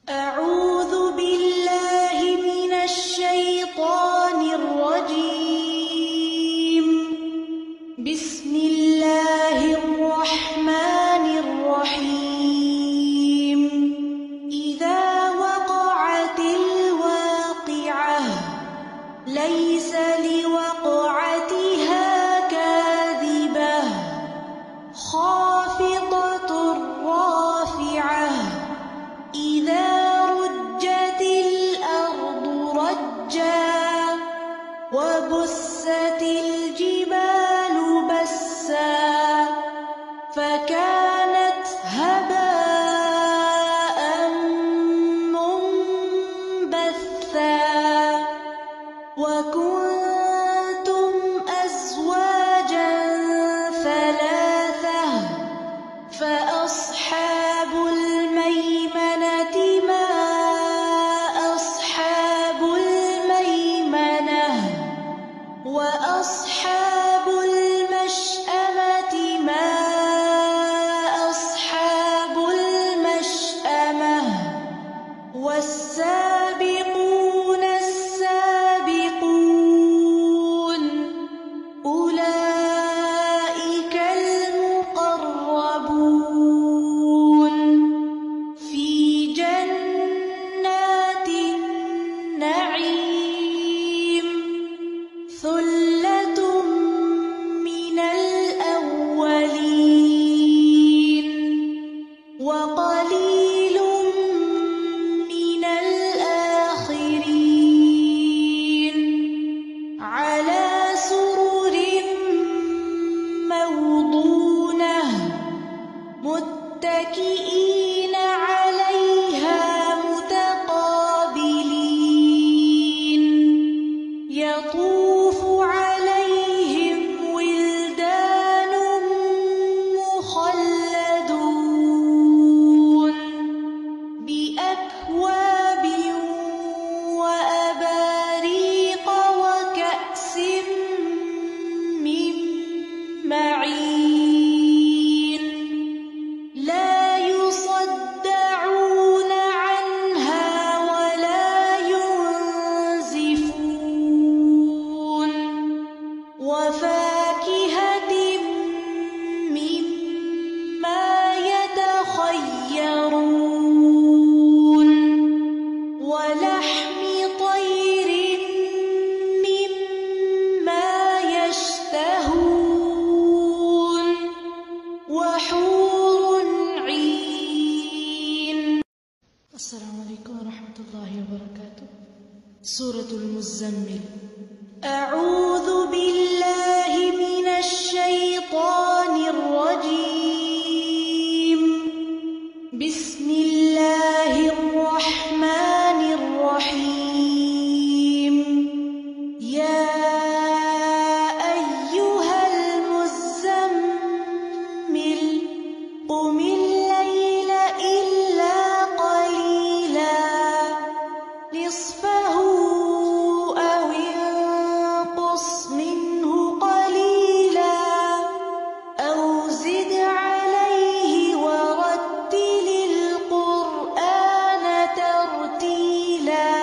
أعوذ بالله من الشيطان الرجيم. بسم الله الرحمن الرحيم. إذا وقعت الواقعة ليس لوقعتها كاذبة خافضة رافعة إذا رجت الأرض رجا وبست الجبال بسا فكانت هباء منبثا وكنتم أزواجا ثلاثة فأصحاب الميمنة ما أصحاب الميمنة وأصحاب المشأمة ما أصحاب المشأمة والسابقون السابقون أولئك المقربون في جنات النعيم ثلة من الأولين وقليل من الآخرين على سرر موضونة متكئين عليها متقابلين يطوف عليهم ولدان مخلدون بأكواب وأباريق وكأس من معين لا يصدعون عنها ولا ينزفون وفاكهة مما يتخيرون ولحم طير مما يشتهون وحور عين. السلام عليكم ورحمة الله وبركاته. سورة المزمل. أعوذ بالله من الشيطان الرجيم. بسم الله الرحمن الرحيم. يا أيها المزمل قم الليل إلا قليلا نصفه أو انقص منه قليلا أو زد عليه ورتل القرآن ترتيلا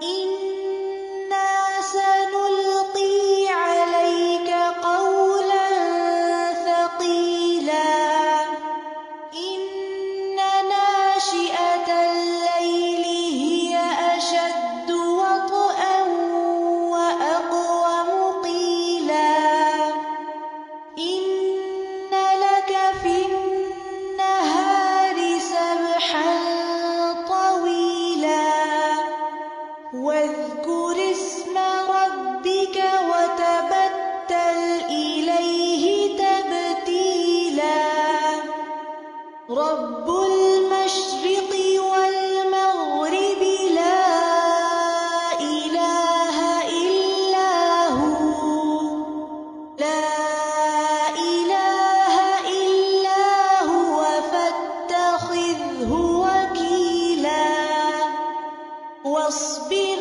إنا سنلقي عليك قولا ثقيلا إن ناشئة الليل هي أشد وطئا وأقوم قيلا إن لك في النهار سبحا طويلا واذكر اسم ربك وتبتل إليه تبتيلا رب المشرق والمغرب لا إله إلا هو لا إله إلا هو فاتخذه وكيلا واصبر